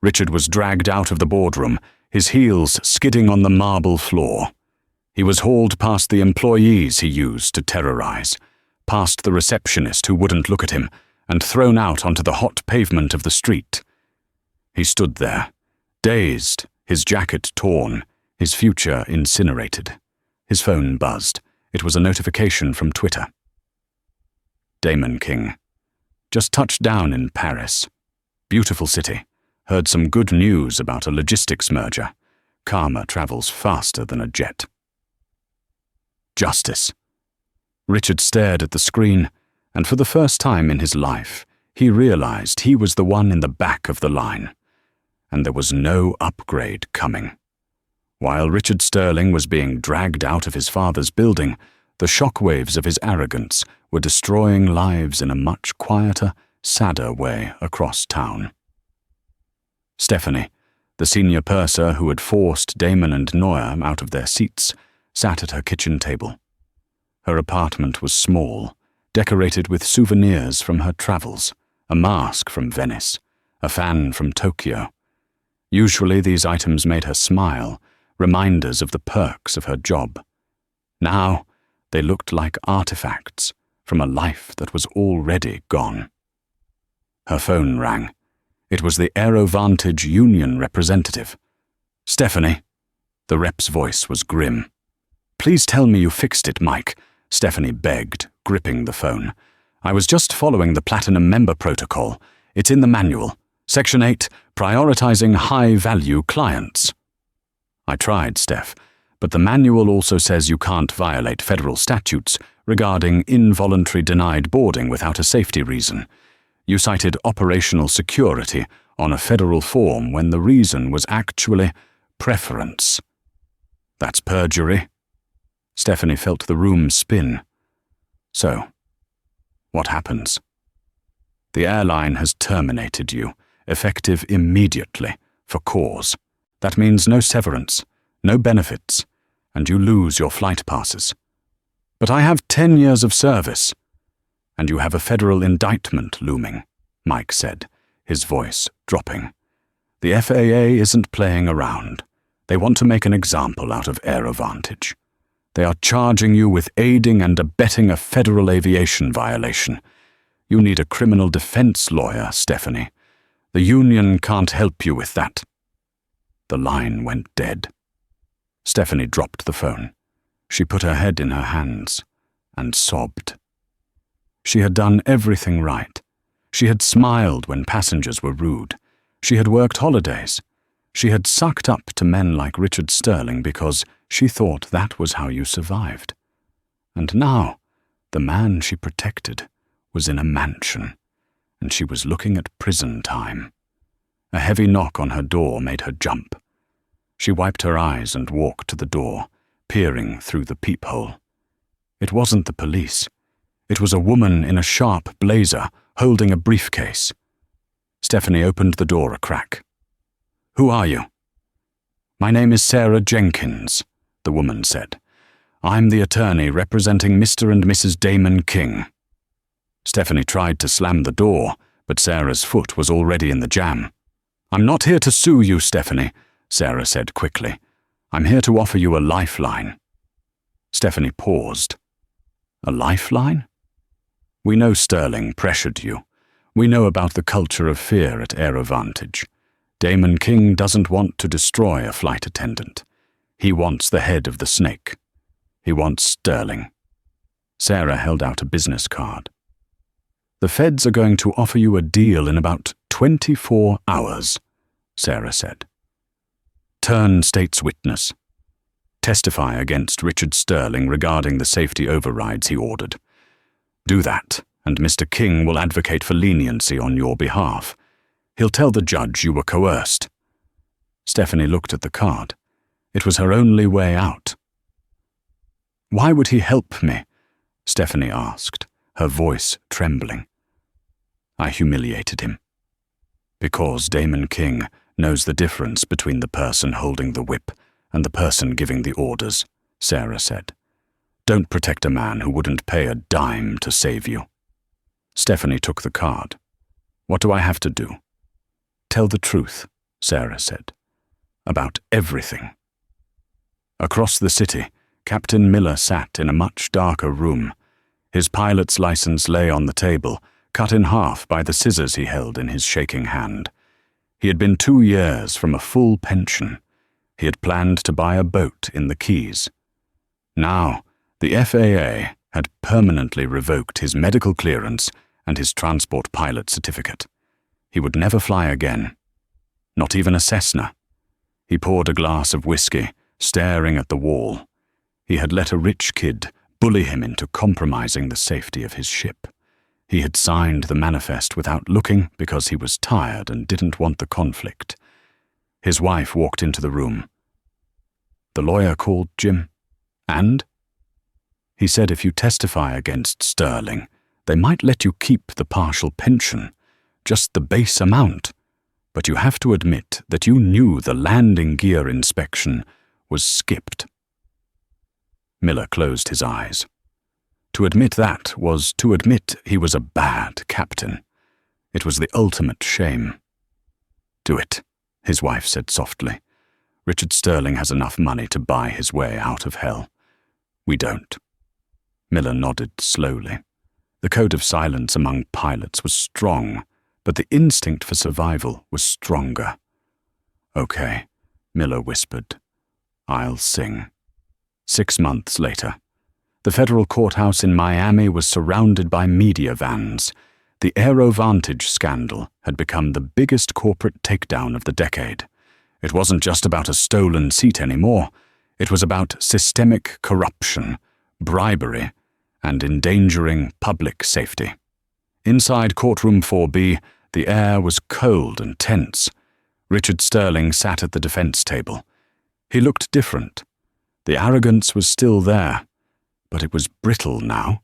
Richard was dragged out of the boardroom, his heels skidding on the marble floor. He was hauled past the employees he used to terrorize, past the receptionist who wouldn't look at him, and thrown out onto the hot pavement of the street. He stood there, dazed, his jacket torn, his future incinerated. His phone buzzed. It was a notification from Twitter. Damon King. Just touched down in Paris. Beautiful city. Heard some good news about a logistics merger. Karma travels faster than a jet. Justice. Richard stared at the screen, and for the first time in his life, he realized he was the one in the back of the line. And there was no upgrade coming. While Richard Sterling was being dragged out of his father's building, the shockwaves of his arrogance were destroying lives in a much quieter, sadder way across town. Stephanie, the senior purser who had forced Damon and Noah out of their seats, sat at her kitchen table. Her apartment was small, decorated with souvenirs from her travels, a mask from Venice, a fan from Tokyo. Usually these items made her smile, reminders of the perks of her job. Now they looked like artifacts from a life that was already gone. Her phone rang. It was the AeroVantage union representative. "Stephanie." The rep's voice was grim. "Please tell me you fixed it, Mike," Stephanie begged, gripping the phone. "I was just following the Platinum member protocol. It's in the manual. Section 8, prioritizing high-value clients." "I tried, Steph, but the manual also says you can't violate federal statutes regarding involuntary denied boarding without a safety reason. You cited operational security on a federal form when the reason was actually preference." "That's perjury." Stephanie felt the room spin. "So, what happens?" "The airline has terminated you, effective immediately, for cause. That means no severance, no benefits, and you lose your flight passes." "But I have 10 years of service." "And you have a federal indictment looming," Mike said, his voice dropping. "The FAA isn't playing around. They want to make an example out of AeroVantage. They are charging you with aiding and abetting a federal aviation violation. You need a criminal defense lawyer, Stephanie. The union can't help you with that." The line went dead. Stephanie dropped the phone. She put her head in her hands and sobbed. She had done everything right. She had smiled when passengers were rude. She had worked holidays. She had sucked up to men like Richard Sterling because she thought that was how you survived. And now, the man she protected was in a mansion, and she was looking at prison time. A heavy knock on her door made her jump. She wiped her eyes and walked to the door, peering through the peephole. It wasn't the police. It was a woman in a sharp blazer, holding a briefcase. Stephanie opened the door a crack. "Who are you?" "My name is Sarah Jenkins," the woman said. "I'm the attorney representing Mr. and Mrs. Damon King." Stephanie tried to slam the door, but Sarah's foot was already in the jam. "I'm not here to sue you, Stephanie," Sarah said quickly. "I'm here to offer you a lifeline." Stephanie paused. "A lifeline?" "We know Sterling pressured you. We know about the culture of fear at AeroVantage. Damon King doesn't want to destroy a flight attendant. He wants the head of the snake. He wants Sterling." Sarah held out a business card. "The feds are going to offer you a deal in about 24 hours, Sarah said. "Turn state's witness. Testify against Richard Sterling regarding the safety overrides he ordered. Do that, and Mr. King will advocate for leniency on your behalf. He'll tell the judge you were coerced." Stephanie looked at the card. It was her only way out. "Why would he help me?" Stephanie asked, her voice trembling. "I humiliated him." "Because Damon King knows the difference between the person holding the whip and the person giving the orders," Sarah said. "Don't protect a man who wouldn't pay a dime to save you." Stephanie took the card. "What do I have to do?" "Tell the truth," Sarah said. "About everything." Across the city, Captain Miller sat in a much darker room. His pilot's license lay on the table, cut in half by the scissors he held in his shaking hand. He had been 2 years from a full pension. He had planned to buy a boat in the Keys. Now, the FAA had permanently revoked his medical clearance and his transport pilot certificate. He would never fly again. Not even a Cessna. He poured a glass of whiskey, staring at the wall. He had let a rich kid bully him into compromising the safety of his ship. He had signed the manifest without looking because he was tired and didn't want the conflict. His wife walked into the room. "The lawyer called, Jim?" "And?" "He said if you testify against Sterling, they might let you keep the partial pension, just the base amount. But you have to admit that you knew the landing gear inspection was skipped." Miller closed his eyes. To admit that was to admit he was a bad captain. It was the ultimate shame. "Do it," his wife said softly. "Richard Sterling has enough money to buy his way out of hell. We don't." Miller nodded slowly. The code of silence among pilots was strong, but the instinct for survival was stronger. "Okay," Miller whispered. "I'll sing." 6 months later, the federal courthouse in Miami was surrounded by media vans. The AeroVantage scandal had become the biggest corporate takedown of the decade. It wasn't just about a stolen seat anymore. It was about systemic corruption, bribery, and endangering public safety. Inside courtroom 4B, the air was cold and tense. Richard Sterling sat at the defense table. He looked different. The arrogance was still there, but it was brittle now.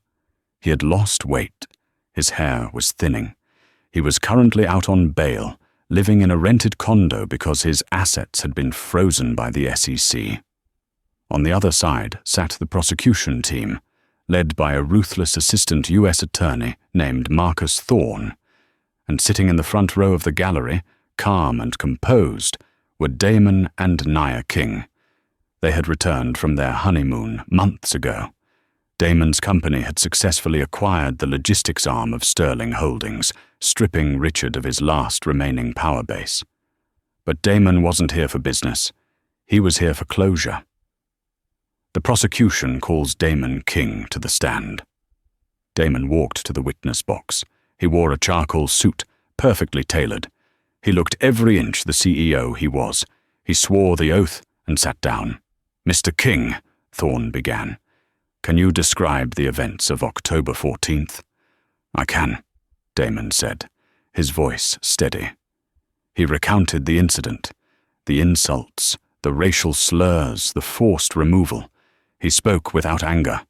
He had lost weight. His hair was thinning. He was currently out on bail, living in a rented condo because his assets had been frozen by the SEC. On the other side sat the prosecution team, led by a ruthless assistant U.S. attorney named Marcus Thorne, and sitting in the front row of the gallery, calm and composed, were Damon and Nia King. They had returned from their honeymoon months ago. Damon's company had successfully acquired the logistics arm of Sterling Holdings, stripping Richard of his last remaining power base. But Damon wasn't here for business. He was here for closure. The prosecution calls Damon King to the stand. Damon walked to the witness box. He wore a charcoal suit, perfectly tailored. He looked every inch the CEO he was. He swore the oath and sat down. "Mr. King," Thorne began, "can you describe the events of October 14th? "I can," Damon said, his voice steady. He recounted the incident, the insults, the racial slurs, the forced removal. He spoke without anger,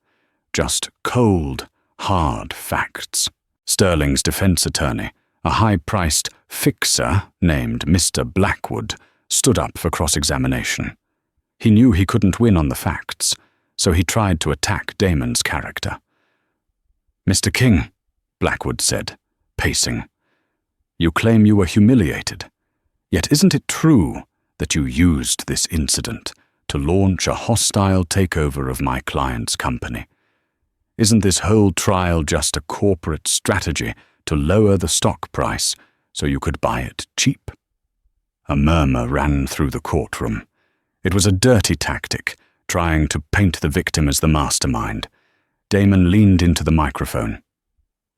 just cold, hard facts. Sterling's defense attorney, a high-priced fixer named Mr. Blackwood, stood up for cross-examination. He knew he couldn't win on the facts, so he tried to attack Damon's character. "Mr. King," Blackwood said, pacing, "you claim you were humiliated. Yet isn't it true that you used this incident to launch a hostile takeover of my client's company? Isn't this whole trial just a corporate strategy to lower the stock price so you could buy it cheap?" A murmur ran through the courtroom. It was a dirty tactic, trying to paint the victim as the mastermind. Damon leaned into the microphone.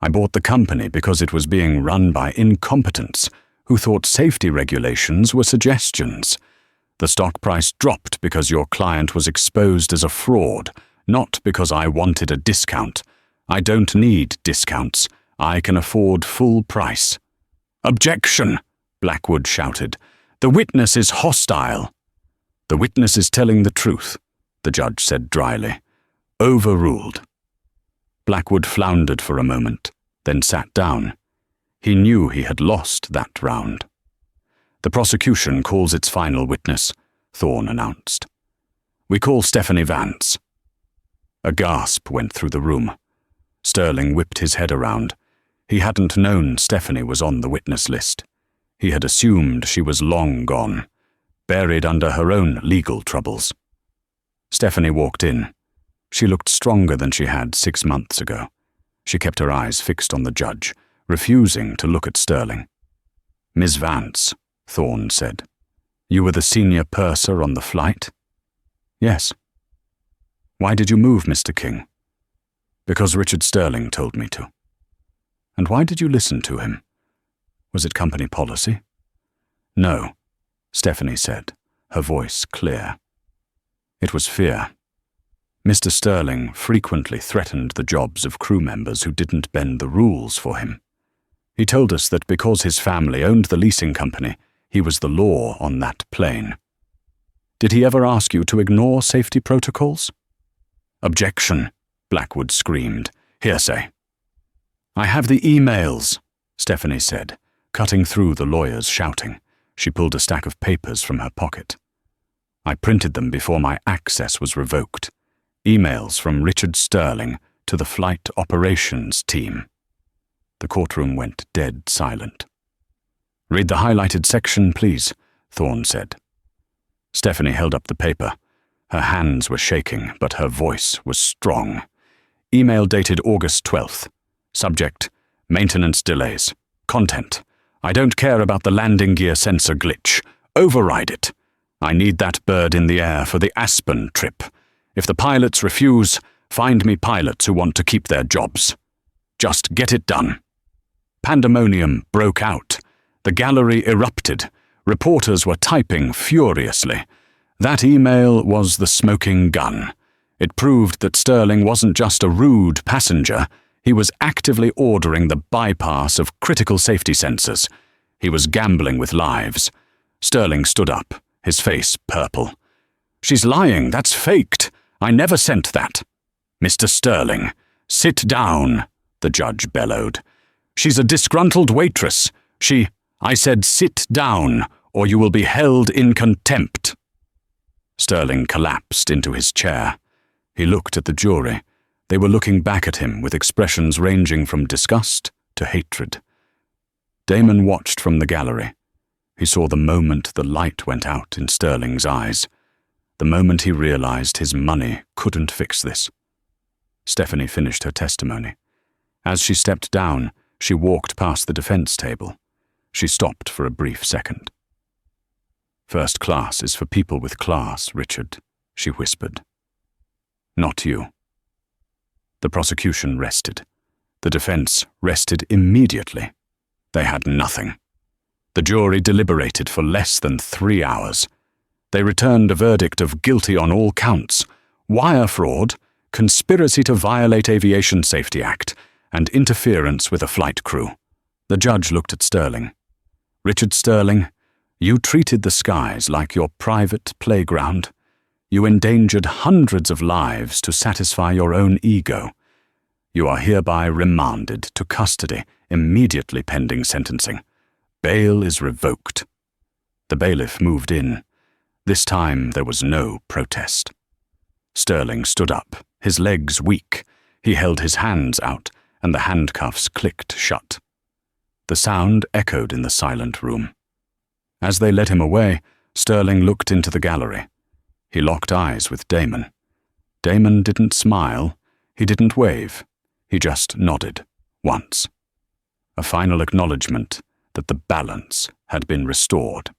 "I bought the company because it was being run by incompetents who thought safety regulations were suggestions. The stock price dropped because your client was exposed as a fraud, not because I wanted a discount. I don't need discounts. I can afford full price." "Objection!" Blackwood shouted. "The witness is hostile." "The witness is telling the truth," the judge said dryly. "Overruled." Blackwood floundered for a moment, then sat down. He knew he had lost that round. "The prosecution calls its final witness," Thorne announced. "We call Stephanie Vance." A gasp went through the room. Sterling whipped his head around. He hadn't known Stephanie was on the witness list. He had assumed she was long gone, buried under her own legal troubles. Stephanie walked in. She looked stronger than she had 6 months ago. She kept her eyes fixed on the judge, refusing to look at Sterling. "Miss Vance," Thorne said, "you were the senior purser on the flight?" "Yes." "Why did you move, Mr. King?" "Because Richard Sterling told me to." "And why did you listen to him? Was it company policy?" "No," Stephanie said, her voice clear. "It was fear. Mr. Sterling frequently threatened the jobs of crew members who didn't bend the rules for him. He told us that because his family owned the leasing company, he was the law on that plane." "Did he ever ask you to ignore safety protocols?" "Objection," Blackwood screamed. "Hearsay." "I have the emails," Stephanie said, cutting through the lawyer's shouting. She pulled a stack of papers from her pocket. "I printed them before my access was revoked. Emails from Richard Sterling to the flight operations team." The courtroom went dead silent. "Read the highlighted section, please," Thorne said. Stephanie held up the paper. Her hands were shaking, but her voice was strong. Email dated August 12th. Subject: maintenance delays. Content: I don't care about the landing gear sensor glitch. Override it. I need that bird in the air for the Aspen trip. If the pilots refuse, find me pilots who want to keep their jobs. Just get it done. Pandemonium broke out. The gallery erupted. Reporters were typing furiously. That email was the smoking gun. It proved that Sterling wasn't just a rude passenger. He was actively ordering the bypass of critical safety sensors. He was gambling with lives. Sterling stood up, his face purple. "She's lying. That's faked. I never sent that." "Mr. Sterling, sit down," the judge bellowed. "She's a disgruntled waitress. I said sit down, or you will be held in contempt." Sterling collapsed into his chair. He looked at the jury. They were looking back at him with expressions ranging from disgust to hatred. Damon watched from the gallery. He saw the moment the light went out in Sterling's eyes, the moment he realized his money couldn't fix this. Stephanie finished her testimony. As she stepped down, she walked past the defense table. She stopped for a brief second. "First class is for people with class, Richard," she whispered. "Not you." The prosecution rested. The defense rested immediately. They had nothing. The jury deliberated for less than 3 hours. They returned a verdict of guilty on all counts: wire fraud, conspiracy to violate Aviation Safety Act, and interference with a flight crew. The judge looked at Sterling. "Richard Sterling, you treated the skies like your private playground. You endangered hundreds of lives to satisfy your own ego. You are hereby remanded to custody immediately pending sentencing. Bail is revoked." The bailiff moved in. This time there was no protest. Sterling stood up, his legs weak. He held his hands out, and the handcuffs clicked shut. The sound echoed in the silent room. As they led him away, Sterling looked into the gallery. He locked eyes with Damon. Damon didn't smile. He didn't wave. He just nodded, once. A final acknowledgement that the balance had been restored.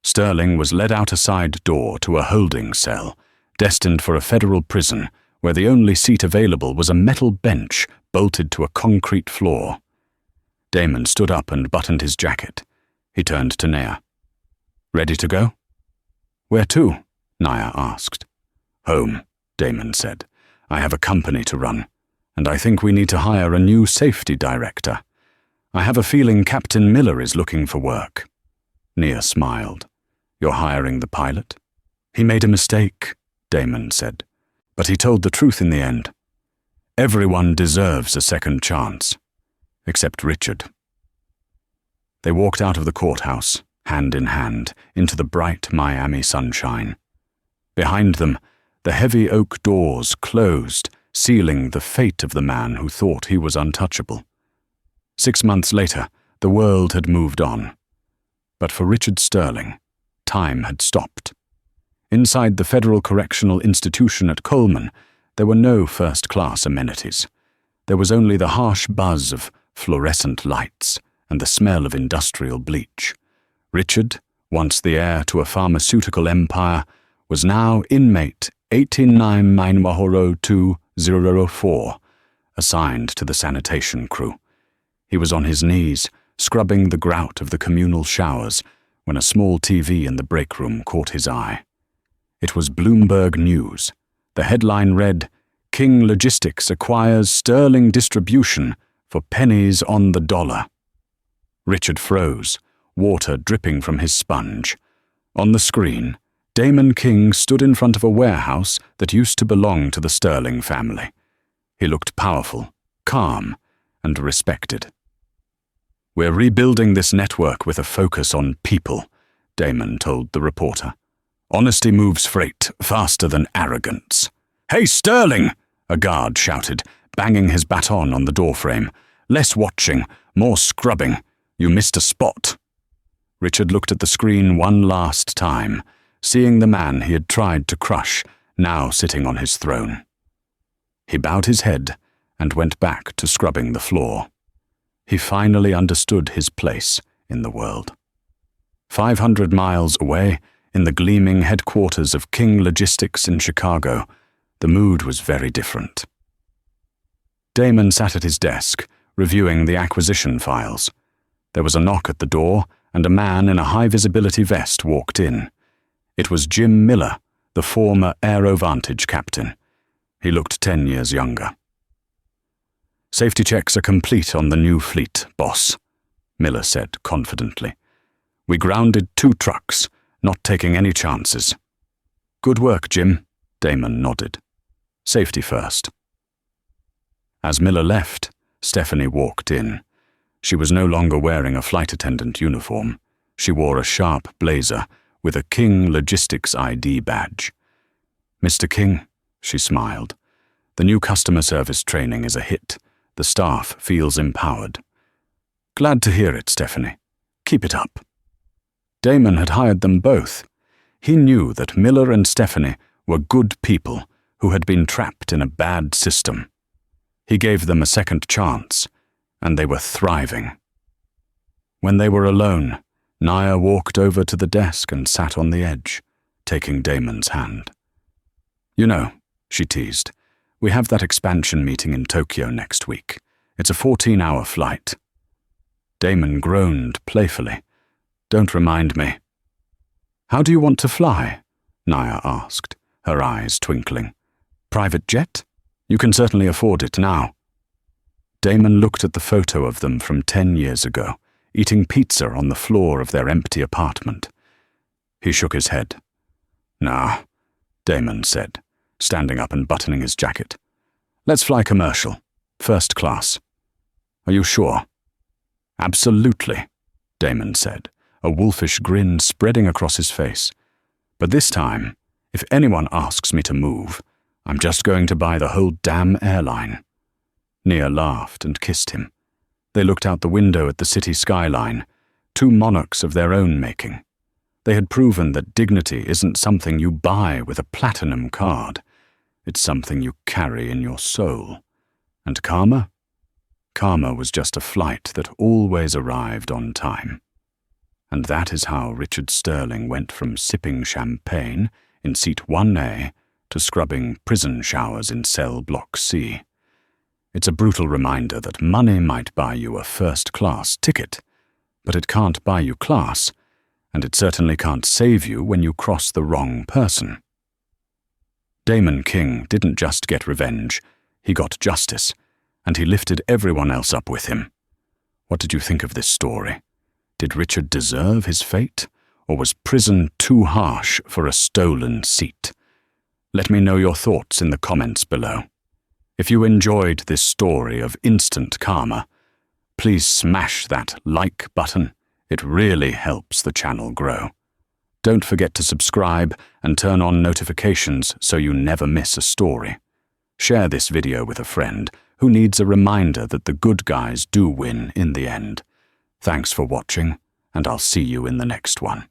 Sterling was led out a side door to a holding cell, destined for a federal prison, where the only seat available was a metal bench bolted to a concrete floor. Damon stood up and buttoned his jacket. He turned to Naya. "Ready to go?" "Where to?" Naya asked. "Home," Damon said. "I have a company to run, and I think we need to hire a new safety director. I have a feeling Captain Miller is looking for work." Nia smiled. "You're hiring the pilot?" "He made a mistake," Damon said, "but he told the truth in the end. Everyone deserves a second chance, except Richard." They walked out of the courthouse, hand in hand, into the bright Miami sunshine. Behind them, the heavy oak doors closed, sealing the fate of the man who thought he was untouchable. 6 months later, the world had moved on. But for Richard Sterling, time had stopped. Inside the Federal Correctional Institution at Coleman, there were no first-class amenities. There was only the harsh buzz of fluorescent lights and the smell of industrial bleach. Richard, once the heir to a pharmaceutical empire, was now inmate 189-2004, assigned to the sanitation crew. He was on his knees, scrubbing the grout of the communal showers, when a small TV in the break room caught his eye. It was Bloomberg News. The headline read, "King Logistics acquires Sterling Distribution for pennies on the dollar." Richard froze, water dripping from his sponge. On the screen, Damon King stood in front of a warehouse that used to belong to the Sterling family. He looked powerful, calm, and respected. "We're rebuilding this network with a focus on people," Damon told the reporter. "Honesty moves freight faster than arrogance." "Hey, Sterling!" a guard shouted, banging his baton on the doorframe. "Less watching, more scrubbing. You missed a spot." Richard looked at the screen one last time, seeing the man he had tried to crush, now sitting on his throne. He bowed his head and went back to scrubbing the floor. He finally understood his place in the world. 500 miles away, in the gleaming headquarters of King Logistics in Chicago, the mood was very different. Damon sat at his desk, reviewing the acquisition files. There was a knock at the door, and a man in a high-visibility vest walked in. It was Jim Miller, the former Aerovantage captain. He looked 10 years younger. "Safety checks are complete on the new fleet, boss," Miller said confidently. "We grounded 2 trucks, not taking any chances." "Good work, Jim," Damon nodded. "Safety first." As Miller left, Stephanie walked in. She was no longer wearing a flight attendant uniform. She wore a sharp blazer with a King Logistics ID badge. "Mr. King," she smiled. "The new customer service training is a hit. The staff feels empowered." "Glad to hear it, Stephanie. Keep it up." Damon had hired them both. He knew that Miller and Stephanie were good people who had been trapped in a bad system. He gave them a second chance, and they were thriving. When they were alone, Naya walked over to the desk and sat on the edge, taking Damon's hand. "You know," she teased, "we have that expansion meeting in Tokyo next week. It's a 14-hour flight." Damon groaned playfully. "Don't remind me." "How do you want to fly?" Naya asked, her eyes twinkling. "Private jet? You can certainly afford it now." Damon looked at the photo of them from 10 years ago, eating pizza on the floor of their empty apartment. He shook his head. "Nah," Damon said, standing up and buttoning his jacket. "Let's fly commercial, first class." "Are you sure?" "Absolutely," Damon said, a wolfish grin spreading across his face. "But this time, if anyone asks me to move, I'm just going to buy the whole damn airline." Nia laughed and kissed him. They looked out the window at the city skyline, 2 monarchs of their own making. They had proven that dignity isn't something you buy with a platinum card. It's something you carry in your soul. And karma? Karma was just a flight that always arrived on time. And that is how Richard Sterling went from sipping champagne in seat 1A to scrubbing prison showers in cell block C. It's a brutal reminder that money might buy you a first-class ticket, but it can't buy you class, and it certainly can't save you when you cross the wrong person. Damon King didn't just get revenge, he got justice, and he lifted everyone else up with him. What did you think of this story? Did Richard deserve his fate, Or was prison too harsh for a stolen seat? Let me know your thoughts in the comments below. If you enjoyed this story of instant karma, please smash that like button. It really helps the channel grow. Don't forget to subscribe and turn on notifications so you never miss a story. Share this video with a friend who needs a reminder that the good guys do win in the end. Thanks for watching, and I'll see you in the next one.